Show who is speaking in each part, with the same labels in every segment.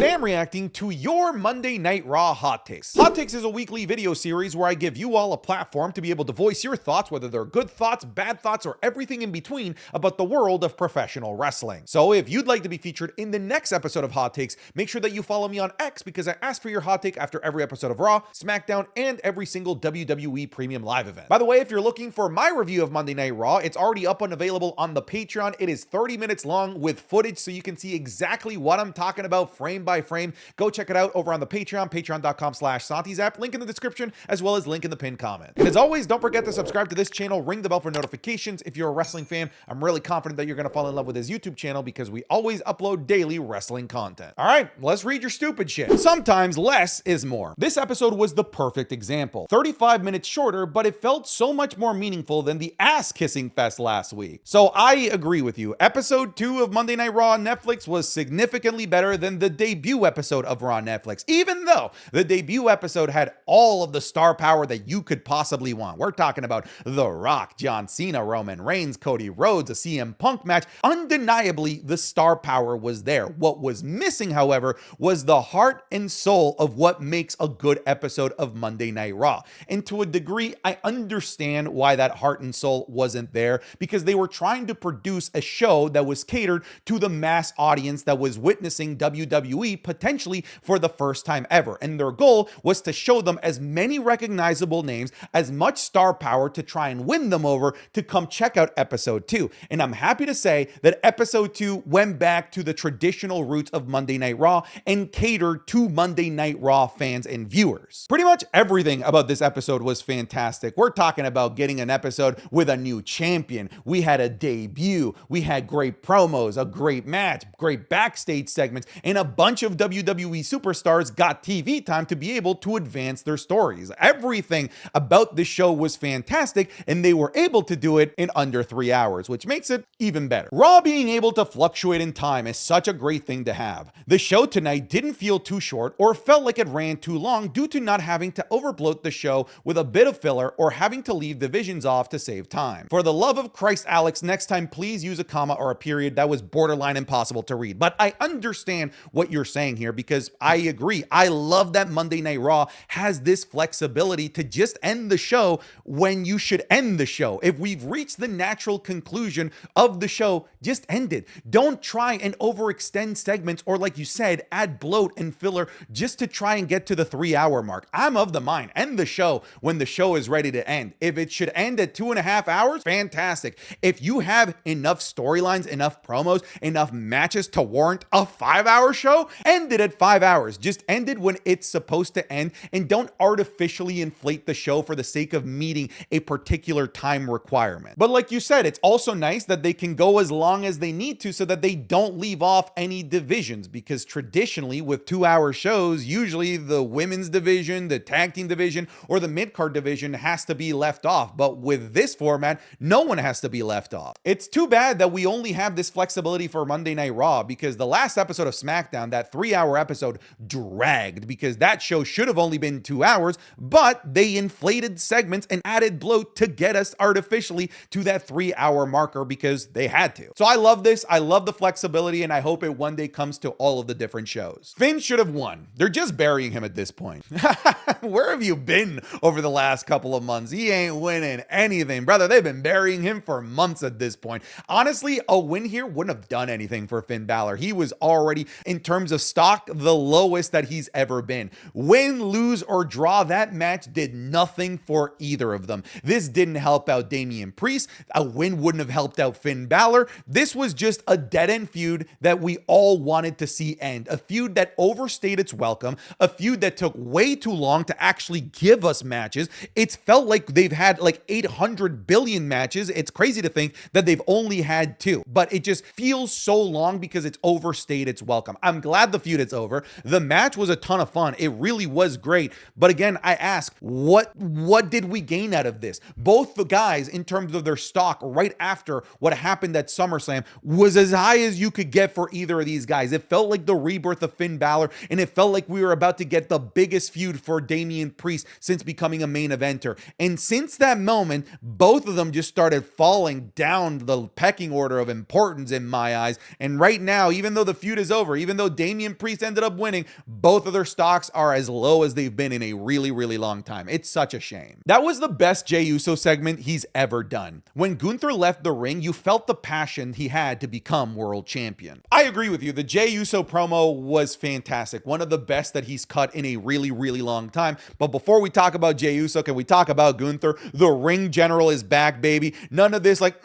Speaker 1: Today I'm reacting to your Monday Night Raw Hot Takes. Hot Takes is a weekly video series where I give you all a platform to be able to voice your thoughts, whether they're good thoughts, bad thoughts, or everything in between about the world of professional wrestling. So if you'd like to be featured in the next episode of Hot Takes, make sure that you follow me on X because I ask for your hot take after every episode of Raw, SmackDown, and every single WWE Premium Live event. By the way, if you're looking for my review of Monday Night Raw, it's already up and available on the Patreon. It is 30 minutes long with footage so you can see exactly what I'm talking about frame by frame. Go check it out over on the Patreon, patreon.com/SantiZap, link in the description, as well as link in the pinned comment. And as always, don't forget to subscribe to this channel, ring the bell for notifications. If you're a wrestling fan, I'm really confident that you're going to fall in love with his YouTube channel because we always upload daily wrestling content. All right, let's read your stupid shit. Sometimes less is more. This episode was the perfect example. 35 minutes shorter, but it felt so much more meaningful than the ass-kissing fest last week. So I agree with you. Episode 2 of Monday Night Raw on Netflix was significantly better than the debut episode of Raw on Netflix, even though the debut episode had all of the star power that you could possibly want. We're talking about The Rock, John Cena, Roman Reigns, Cody Rhodes, a CM Punk match. Undeniably, the star power was there. What was missing, however, was the heart and soul of what makes a good episode of Monday Night Raw. And to a degree, I understand why that heart and soul wasn't there, because they were trying to produce a show that was catered to the mass audience that was witnessing WWE potentially for the first time ever. And their goal was to show them as many recognizable names, as much star power to try and win them over to come check out episode 2. And I'm happy to say that episode 2 went back to the traditional roots of Monday Night Raw and catered to Monday Night Raw fans and viewers. Pretty much everything about this episode was fantastic. We're talking about getting an episode with a new champion. We had a debut. We had great promos, a great match, great backstage segments, and a bunch of WWE superstars got TV time to be able to advance their stories. Everything about this show was fantastic, and they were able to do it in under 3 hours, which makes it even better. Raw being able to fluctuate in time is such a great thing to have. The show tonight didn't feel too short or felt like it ran too long due to not having to overbloat the show with a bit of filler or having to leave divisions off to save time. For the love of Christ, Alex, next time please use a comma or a period. That was borderline impossible to read. But I understand what you're saying here because I agree. I love that Monday Night Raw has this flexibility to just end the show when you should end the show. If we've reached the natural conclusion of the show, just end it. Don't try and overextend segments or, like you said, add bloat and filler just to try and get to the 3-hour mark. I'm of the mind, end the show when the show is ready to end. If it should end at 2.5 hours, fantastic. If you have enough storylines, enough promos, enough matches to warrant a 5-hour show, end it at 5 hours. Just end it when it's supposed to end, and don't artificially inflate the show for the sake of meeting a particular time requirement. But like you said, it's also nice that they can go as long as they need to so that they don't leave off any divisions, because traditionally with 2-hour shows, usually the women's division, the tag team division, or the mid-card division has to be left off. But with this format, no one has to be left off. It's too bad that we only have this flexibility for Monday Night Raw, because the last episode of SmackDown, that 3-hour episode, dragged because that show should have only been 2 hours, but they inflated segments and added bloat to get us artificially to that 3-hour marker because they had to. So I love this. I love the flexibility, and I hope it one day comes to all of the different shows. Finn should have won. They're just burying him at this point. Where have you been over the last couple of months? He ain't winning anything, brother. They've been burying him for months at this point. Honestly, a win here wouldn't have done anything for Finn Balor. He was already, in terms of stock, the lowest that he's ever been. Win, lose, or draw, that match did nothing for either of them. This didn't help out Damian Priest. A win wouldn't have helped out Finn Balor. This was just a dead-end feud that we all wanted to see end. A feud that overstayed its welcome. A feud that took way too long to actually give us matches. It's felt like they've had like 800 billion matches. It's crazy to think that they've only had 2, but it just feels so long because it's overstayed its welcome. I'm glad the feud is over. The match was a ton of fun. It really was great. But again, I ask, what did we gain out of this? Both the guys, in terms of their stock right after what happened at SummerSlam, was as high as you could get for either of these guys. It felt like the rebirth of Finn Balor, and it felt like we were about to get the biggest feud for Damian Priest since becoming a main eventer. And since that moment, both of them just started falling down the pecking order of importance in my eyes. And right now, even though the feud is over, even though Damian Damian Priest ended up winning, both of their stocks are as low as they've been in a really, really long time. It's such a shame. That was the best Jey Uso segment he's ever done. When Gunther left the ring, you felt the passion he had to become world champion. I agree with you. The Jey Uso promo was fantastic. One of the best that he's cut in a really, really long time. But before we talk about Jey Uso, can we talk about Gunther? The ring general is back, baby. None of this like,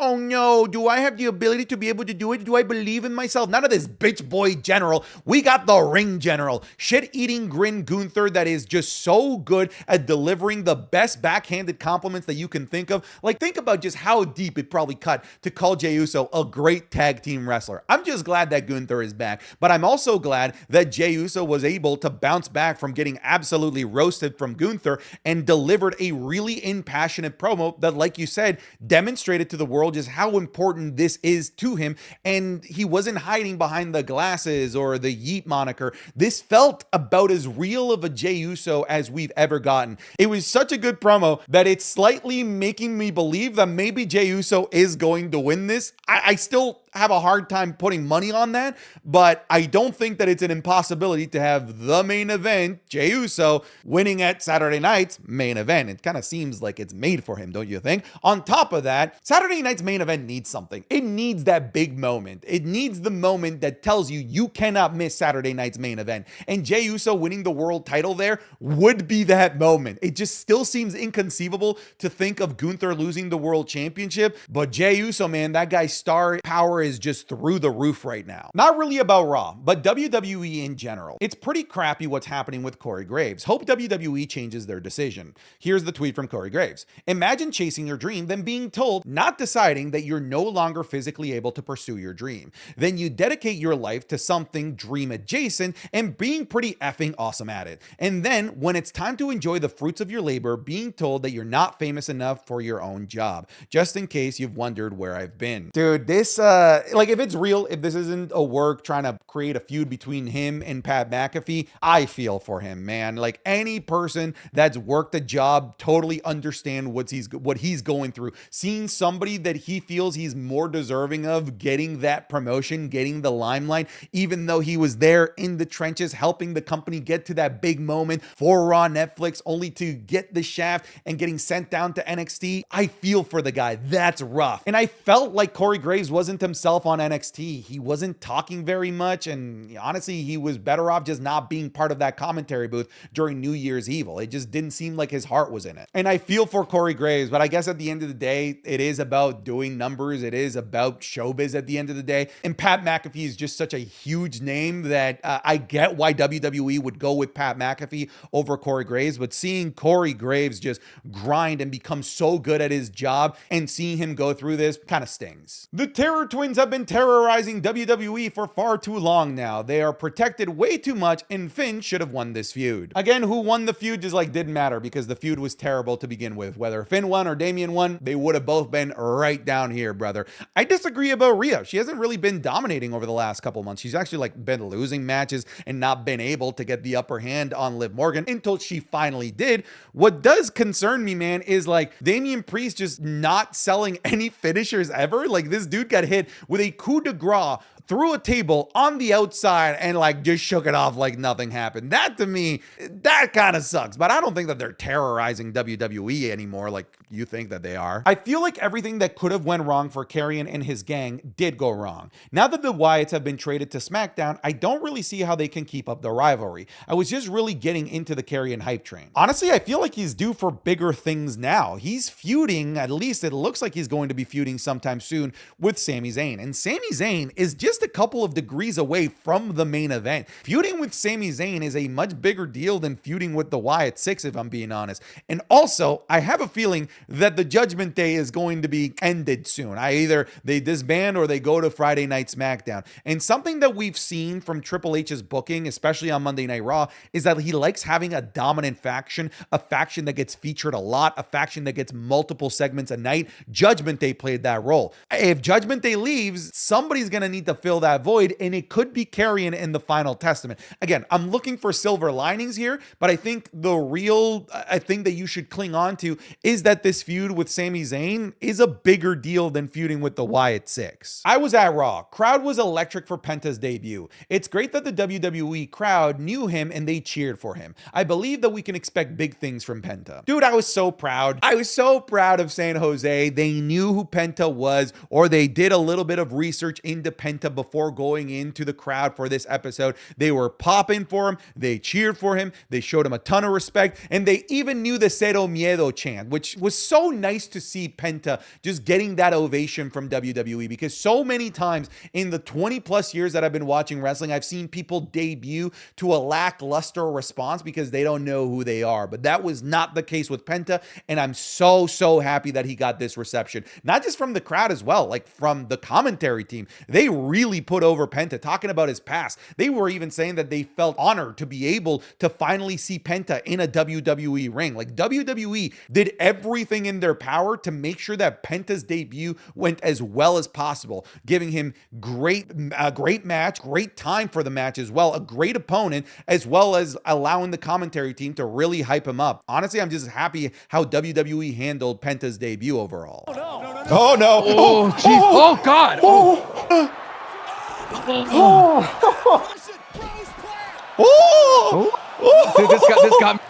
Speaker 1: oh no, do I have the ability to be able to do it? Do I believe in myself? None of this bitch boy general. We got the ring general. Shit-eating grin Gunther that is just so good at delivering the best backhanded compliments that you can think of. Like, think about just how deep it probably cut to call Jey Uso a great tag team wrestler. I'm just glad that Gunther is back, but I'm also glad that Jey Uso was able to bounce back from getting absolutely roasted from Gunther and delivered a really impassionate promo that, like you said, demonstrated to the world just how important this is to him. And he wasn't hiding behind the glasses or the Yeet moniker. This felt about as real of a Jey Uso as we've ever gotten. It was such a good promo that it's slightly making me believe that maybe Jey Uso is going to win this. I still have a hard time putting money on that, but I don't think that it's an impossibility to have the main event, Jey Uso, winning at Saturday night's main event. It kind of seems like it's made for him, don't you think? On top of that, Saturday night's main event needs something. It needs that big moment. It needs the moment that tells you you cannot miss Saturday night's main event. And Jey Uso winning the world title there would be that moment. It just still seems inconceivable to think of Gunther losing the world championship, but Jey Uso, man, that guy's star power is just through the roof right now. Not really about Raw, but WWE in general. It's pretty crappy what's happening with Corey Graves. Hope WWE changes their decision. Here's the tweet from Corey Graves. Imagine chasing your dream, then being told, not deciding that you're no longer physically able to pursue your dream. Then you dedicate your life to something dream adjacent and being pretty effing awesome at it. And then when it's time to enjoy the fruits of your labor, being told that you're not famous enough for your own job. Just in case you've wondered where I've been. Dude, this, like, if it's real, if this isn't a work trying to create a feud between him and Pat McAfee, I feel for him, man. Like, any person that's worked a job totally understand what he's going through. Seeing somebody that he feels he's more deserving of getting that promotion, getting the limelight, even though he was there in the trenches helping the company get to that big moment for Raw Netflix, only to get the shaft and getting sent down to NXT. I feel for the guy. That's rough. And I felt like Corey Graves wasn't himself on NXT. He wasn't talking very much, and honestly, he was better off just not being part of that commentary booth during New Year's Evil. It just didn't seem like his heart was in it. And I feel for Corey Graves, but I guess at the end of the day, it is about doing numbers. It is about showbiz at the end of the day. And Pat McAfee is just such a huge name that I get why WWE would go with Pat McAfee over Corey Graves, but seeing Corey Graves just grind and become so good at his job and seeing him go through this kind of stings. The Terror Twins have been terrorizing WWE for far too long now. They are protected way too much, and Finn should have won this feud. Again, who won the feud just like didn't matter because the feud was terrible to begin with. Whether Finn won or Damian won, they would have both been right down here, brother. I disagree about Rhea. She hasn't really been dominating over the last couple months. She's actually like been losing matches and not been able to get the upper hand on Liv Morgan until she finally did. What does concern me, man, is like Damian Priest just not selling any finishers ever. Like, this dude got hit with a coup de grace through a table on the outside and like just shook it off like nothing happened. That to me, that kind of sucks. But I don't think that they're terrorizing WWE anymore like you think that they are. I feel like everything that could have went wrong for Karrion and his gang did go wrong. Now that the Wyatts have been traded to SmackDown, I don't really see how they can keep up the rivalry. I was just really getting into the Karrion hype train. Honestly, I feel like he's due for bigger things now. He's feuding, at least it looks like he's going to be feuding sometime soon with Sami Zayn. And Sami Zayn is just a couple of degrees away from the main event. Feuding with Sami Zayn is a much bigger deal than feuding with the Wyatt Six, if I'm being honest. And also, I have a feeling that the Judgment Day is going to be ended soon. Either they disband or they go to Friday Night SmackDown. And something that we've seen from Triple H's booking, especially on Monday Night Raw, is that he likes having a dominant faction, a faction that gets featured a lot, a faction that gets multiple segments a night. Judgment Day played that role. If Judgment Day leaves, somebody's going to need to fill fill that void, and it could be Karrion in the final testament. Again, I'm looking for silver linings here, but I think the real thing that you should cling on to is that this feud with Sami Zayn is a bigger deal than feuding with the Wyatt Six. I was at Raw. Crowd was electric for Penta's debut. It's great that the WWE crowd knew him and they cheered for him. I believe that we can expect big things from Penta. Dude, I was so proud. I was so proud of San Jose. They knew who Penta was, or they did a little bit of research into Penta before going into the crowd for this episode. They were popping for him. They cheered for him. They showed him a ton of respect, and they even knew the Cero Miedo chant, which was so nice to see Penta just getting that ovation from WWE, because so many times in the 20 plus years that I've been watching wrestling, I've seen people debut to a lackluster response because they don't know who they are. But that was not the case with Penta, and I'm so happy that he got this reception. Not just from the crowd as well, like from the commentary team. They really put over Penta, talking about his past. They were even saying that they felt honored to be able to finally see Penta in a WWE ring. Like, WWE did everything in their power to make sure that Penta's debut went as well as possible, giving him great match, great time for the match as well, a great opponent, as well as allowing the commentary team to really hype him up. Honestly, I'm just happy how WWE handled Penta's debut overall. Oh no.
Speaker 2: Oh jeez. Oh god. Dude, this got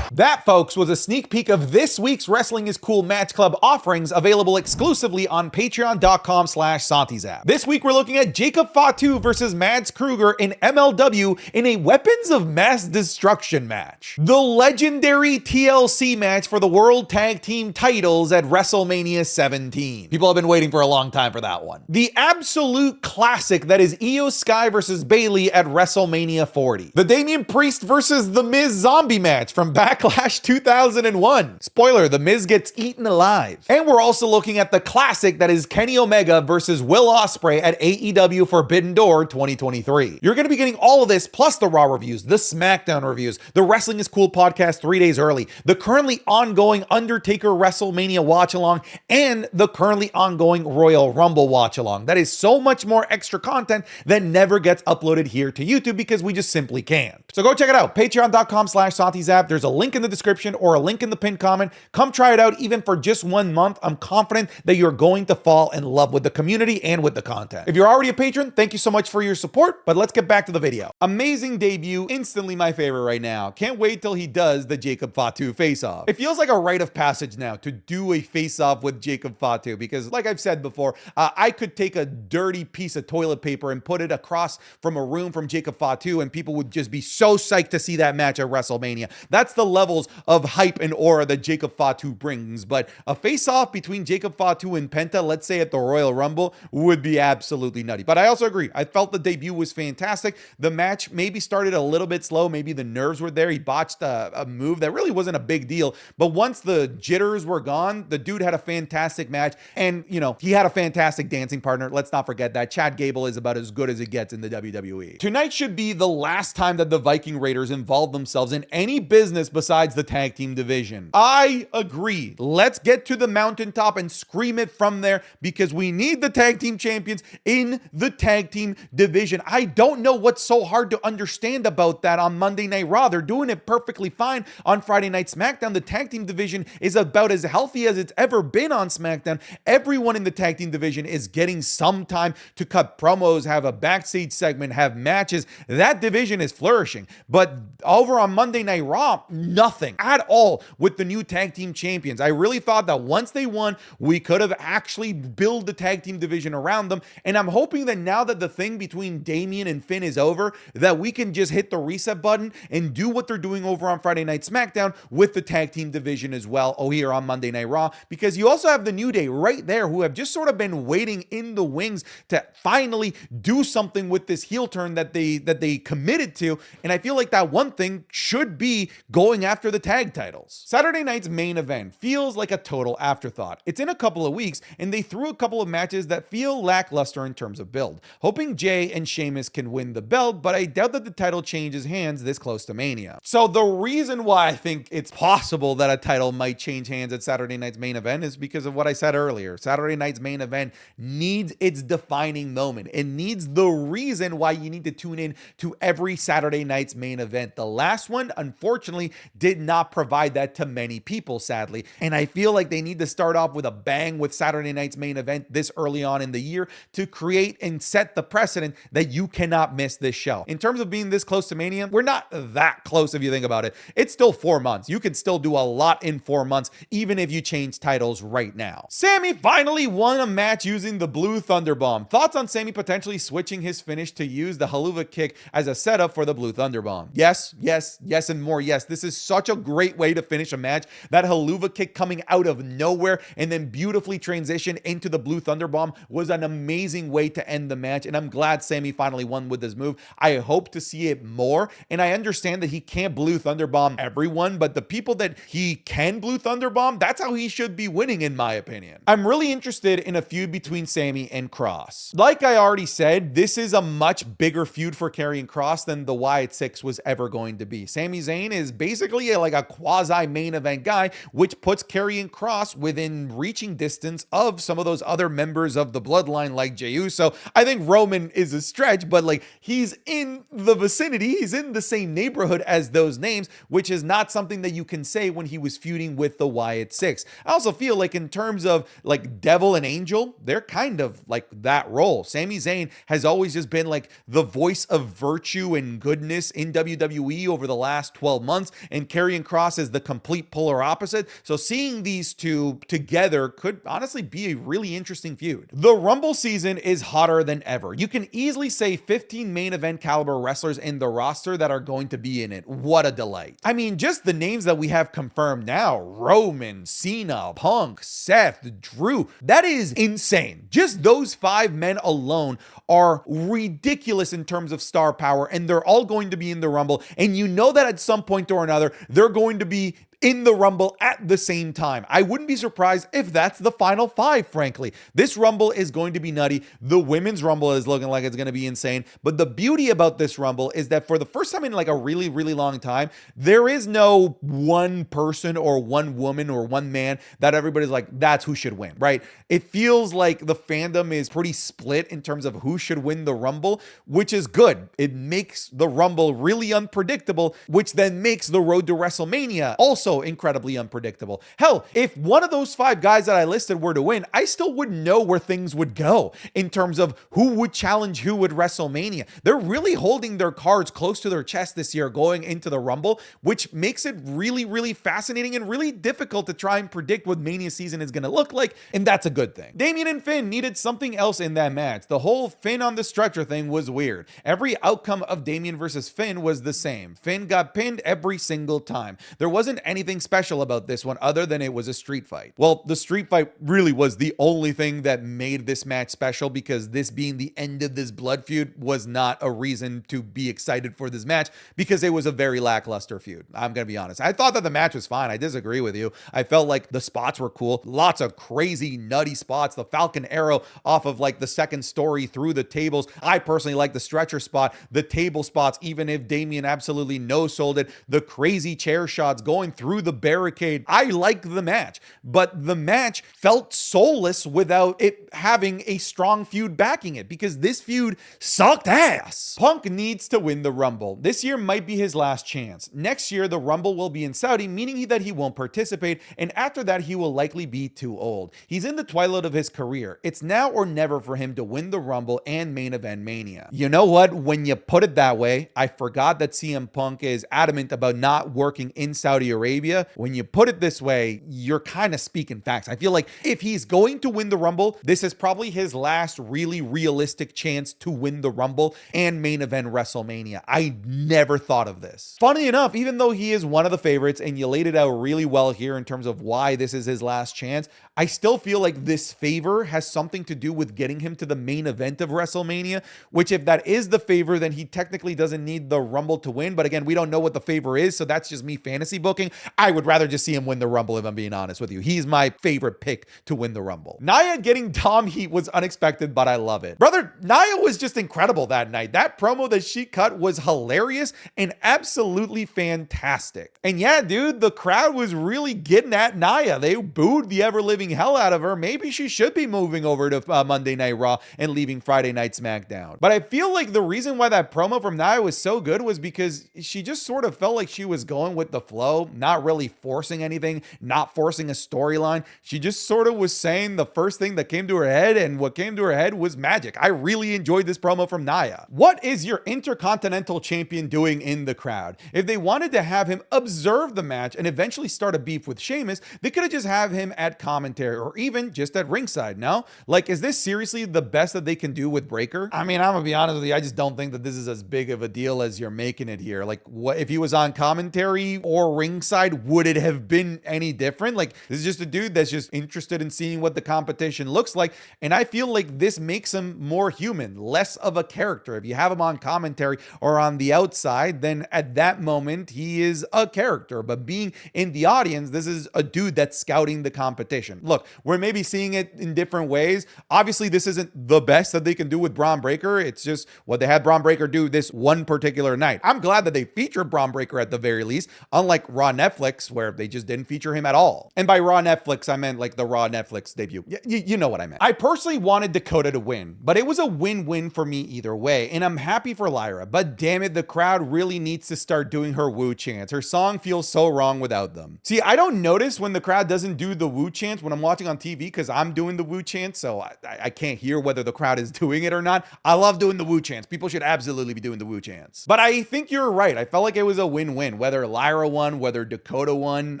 Speaker 1: That, folks, was a sneak peek of this week's Wrestling is Cool Match Club offerings, available exclusively on patreon.com/SantiZap. This week, we're looking at Jacob Fatu versus Mads Kruger in MLW in a Weapons of Mass Destruction match. The legendary TLC match for the World Tag Team titles at WrestleMania 17. People have been waiting for a long time for that one. The absolute classic that is Io Sky versus Bayley at WrestleMania 40. The Damian Priest versus The Miz zombie match from Backlash 2001. Spoiler, The Miz gets eaten alive. And we're also looking at the classic that is Kenny Omega versus Will Ospreay at AEW Forbidden Door 2023. You're going to be getting all of this, plus the Raw reviews, the SmackDown reviews, the Wrestling is Cool podcast 3 days early, the currently ongoing Undertaker WrestleMania watch along, and the currently ongoing Royal Rumble watch along. That is so much more extra content that never gets uploaded here to YouTube because we just simply can't. So go check it out. Patreon.com/SantiZap. There's a link in the description or a link in the pinned comment. Come try it out even for just 1 month. I'm confident that you're going to fall in love with the community and with the content. If you're already a patron, thank you so much for your support, but let's get back to the video. Amazing debut, instantly my favorite right now. Can't wait till he does the Jacob Fatu face-off. It feels like a rite of passage now to do a face-off with Jacob Fatu because, like I've said before, I could take a dirty piece of toilet paper and put it across from a room from Jacob Fatu and people would just be so psyched to see that match at WrestleMania. That's the levels of hype and aura that Jacob Fatu brings, but a face-off between Jacob Fatu and Penta, let's say at the Royal Rumble, would be absolutely nutty. But I also agree. I felt the debut was fantastic. The match maybe started a little bit slow. Maybe the nerves were there. He botched a move that really wasn't a big deal, but once the jitters were gone, the dude had a fantastic match, and you know, he had a fantastic dancing partner. Let's not forget that. Chad Gable is about as good as it gets in the WWE. Tonight should be the last time that the Viking Raiders involve themselves in any business besides the tag team division. I agree. Let's get to the mountaintop and scream it from there because we need the tag team champions in the tag team division. I don't know what's so hard to understand about that on Monday Night Raw. They're doing it perfectly fine on Friday Night SmackDown. The tag team division is about as healthy as it's ever been on SmackDown. Everyone in the tag team division is getting some time to cut promos, have a backstage segment, have matches. That division is flourishing. But over on Monday Night Raw, nothing at all with the new tag team champions. I really thought that once they won, we could have actually built the tag team division around them. And I'm hoping that now that the thing between Damian and Finn is over, that we can just hit the reset button and do what they're doing over on Friday Night SmackDown with the tag team division as well. Oh, here on Monday Night Raw, because you also have the New Day right there who have just sort of been waiting in the wings to finally do something with this heel turn that they committed to. And I feel like that one thing should be going after the tag titles. Saturday night's main event feels like a total afterthought. It's in a couple of weeks, and they threw a couple of matches that feel lackluster in terms of build. Hoping Jey and Sheamus can win the belt, but I doubt that the title changes hands this close to Mania. So the reason why I think it's possible that a title might change hands at Saturday night's main event is because of what I said earlier. Saturday night's main event needs its defining moment. It needs the reason why you need to tune in to every Saturday night's main event. The last one, unfortunately, did not provide that to many people, sadly. And I feel like they need to start off with a bang with Saturday night's main event this early on in the year to create and set the precedent that you cannot miss this show. In terms of being this close to Mania, we're not that close if you think about it. It's still 4 months. You can still do a lot in 4 months, even if you change titles right now. Sami finally won a match using the Blue Thunder Bomb. Thoughts on Sami potentially switching his finish to use the haluva kick as a setup for the Blue Thunder Bomb? Yes, yes, yes, and more yes. This is such a great way to finish a match. That haluva kick coming out of nowhere and then beautifully transition into the Blue Thunder Bomb was an amazing way to end the match, and I'm glad Sami finally won with this move. I hope to see it more, and I understand that he can't Blue Thunder Bomb everyone, but the people that he can Blue Thunder Bomb, that's how he should be winning, in my opinion. I'm really interested in a feud between Sami and Kross. Like I already said, this is a much bigger feud for Karrion Kross than the Wyatt Six was ever going to be. Sami Zayn is basically like a quasi main event guy, which puts Karrion Kross within reaching distance of some of those other members of the bloodline like Jey Uso. I think Roman is a stretch, but like he's in the vicinity, he's in the same neighborhood as those names, which is not something that you can say when he was feuding with the Wyatt Six. I also feel like in terms of like devil and angel, they're kind of like that role. Sami Zayn has always just been like the voice of virtue and goodness in WWE over the last 12 months, and Karrion Kross is the complete polar opposite. So seeing these two together could honestly be a really interesting feud. The Rumble season is hotter than ever. You can easily say 15 main event caliber wrestlers in the roster that are going to be in it. What a delight. I mean, just the names that we have confirmed now: Roman, Cena, Punk, Seth, Drew. That is insane. Just those 5 men alone are ridiculous in terms of star power, and they're all going to be in the Rumble. And you know that at some point or another, they're going to be in the Rumble at the same time. I wouldn't be surprised if that's the final 5, frankly. This Rumble is going to be nutty. The women's Rumble is looking like it's going to be insane. But the beauty about this Rumble is that for the first time in like a really, really long time, there is no one person or one woman or one man that everybody's like, that's who should win, right? It feels like the fandom is pretty split in terms of who should win the Rumble, which is good. It makes the Rumble really unpredictable, which then makes the road to WrestleMania also incredibly unpredictable. Hell, if one of those 5 guys that I listed were to win, I still wouldn't know where things would go in terms of who would challenge who at WrestleMania. They're really holding their cards close to their chest this year going into the Rumble, which makes it really, really fascinating and really difficult to try and predict what Mania season is going to look like, and that's a good thing. Damian and Finn needed something else in that match. The whole Finn on the stretcher thing was weird. Every outcome of Damian versus Finn was the same. Finn got pinned every single time. There wasn't anything special about this one other than it was a street fight. Well, the street fight really was the only thing that made this match special, because this being the end of this blood feud was not a reason to be excited for this match, because it was a very lackluster feud. I'm going to be honest. I thought that the match was fine. I disagree with you. I felt like the spots were cool. Lots of crazy, nutty spots. The Falcon Arrow off of like the second story through the tables. I personally like the stretcher spot, the table spots, even if Damian absolutely no-sold it, the crazy chair shots going through the barricade. I like the match, but the match felt soulless without it having a strong feud backing it, because this feud sucked ass. Punk needs to win the Rumble. This year might be his last chance. Next year, the Rumble will be in Saudi, meaning that he won't participate, and after that, he will likely be too old. He's in the twilight of his career. It's now or never for him to win the Rumble and main event Mania. You know what? When you put it that way, I forgot that CM Punk is adamant about not working in Saudi Arabia Arabia, when you put it this way, you're kind of speaking facts. I feel like if he's going to win the Rumble, this is probably his last really realistic chance to win the Rumble and main event WrestleMania. I never thought of this. Funny enough, even though he is one of the favorites and you laid it out really well here in terms of why this is his last chance, I still feel like this favor has something to do with getting him to the main event of WrestleMania, which if that is the favor, then he technically doesn't need the Rumble to win. But again, we don't know what the favor is, so that's just me fantasy booking. I would rather just see him win the Rumble if I'm being honest with you. He's my favorite pick to win the Rumble. Nia getting Dom heat was unexpected, but I love it. Brother, Nia was just incredible that night. That promo that she cut was hilarious and absolutely fantastic. And yeah, dude, the crowd was really getting at Nia. They booed the ever-living hell out of her. Maybe she should be moving over to Monday Night Raw and leaving Friday Night SmackDown. But I feel like the reason why that promo from Nia was so good was because she just sort of felt like she was going with the flow, not really forcing anything, not forcing a storyline. She just sort of was saying the first thing that came to her head, and what came to her head was magic. I really enjoyed this promo from Nia. What is your Intercontinental Champion doing in the crowd? If they wanted to have him observe the match and eventually start a beef with Sheamus, they could have just have him at commentary or even just at ringside. No? Like, is this seriously the best that they can do with Breakker? I mean, I'm gonna be honest with you, I just don't think that this is as big of a deal as you're making it here. Like, what if he was on commentary or ringside, would it have been any different? Like, this is just a dude that's just interested in seeing what the competition looks like, and I feel like this makes him more human, less of a character. If you have him on commentary or on the outside, then at that moment he is a character, but being in the audience, this is a dude that's scouting the competition. Look, we're maybe seeing it in different ways. Obviously, this isn't the best that they can do with Braun Breakker. It's just what they had Braun Breakker do this one particular night. I'm glad that they featured Braun Breakker at the very least, unlike Raw Netflix, where they just didn't feature him at all. And by Raw Netflix, I meant like the Raw Netflix debut. You know what I meant. I personally wanted Dakota to win, but it was a win-win for me either way, and I'm happy for Lyra, but damn it, the crowd really needs to start doing her woo chants. Her song feels so wrong without them. See, I don't notice when the crowd doesn't do the woo chants when I'm watching on TV because I'm doing the woo chants, so I can't hear whether the crowd is doing it or not. I love doing the woo chants. People should absolutely be doing the woo chants. But I think you're right. I felt like it was a win-win. Whether Lyra won, whether Dakota won,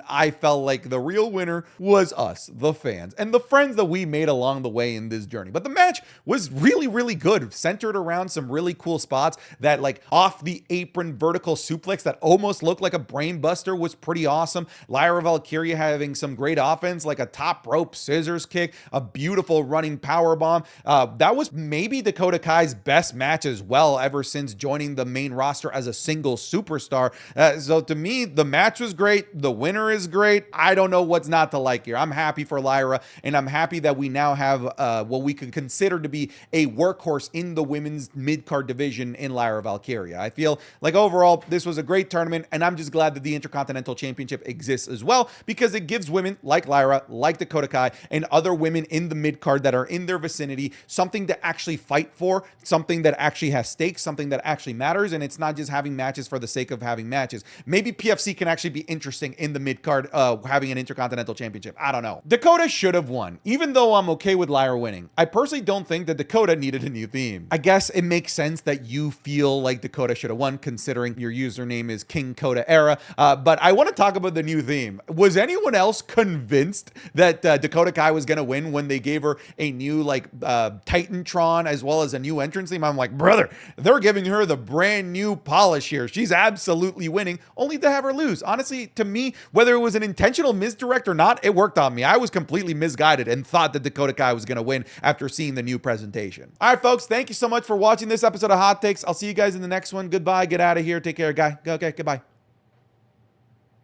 Speaker 1: I felt like the real winner was us, the fans, and the friends that we made along the way in this journey. But the match was really, really good, centered around some really cool spots. That like off the apron vertical suplex that almost looked like a brain buster was pretty awesome. Lyra Valkyria having some great offense, like a top rope scissors kick, a beautiful running power bomb. That was maybe Dakota Kai's best match as well ever since joining the main roster as a single superstar. So to me, the match was great. The winner is great. I don't know what's not to like here. I'm happy for Lyra, and I'm happy that we now have what we could consider to be a workhorse in the women's mid-card division in Lyra Valkyria. I feel like overall, this was a great tournament, and I'm just glad that the Intercontinental Championship exists as well, because it gives women like Lyra, like Dakota Kai, and other women in the mid-card that are in their vicinity something to actually fight for, something that actually has stakes, something that actually matters, and it's not just having matches for the sake of having matches. Maybe PFC can actually be interesting in the mid-card, having an Intercontinental Championship. I don't know. Dakota should have won, even though I'm okay with Lyra winning. I personally don't think that Dakota needed a new theme. I guess it makes sense that you feel like Dakota should have won, considering your username is King Coda Era, but I want to talk about the new theme. Was anyone else convinced that Dakota Kai was going to win when they gave her a new like Titantron as well as a new entrance theme? I'm like, brother, they're giving her the brand new polish here. She's absolutely winning, only to have her lose. Honestly, to me, whether it was an intentional misdirect or not, it worked on me. I was completely misguided and thought that Dakota Kai was going to win after seeing the new presentation. All right, folks, thank you so much for watching this episode of Hot Takes. I'll see you guys in the next one. Goodbye. Get out of here. Take care, guy. Okay, goodbye.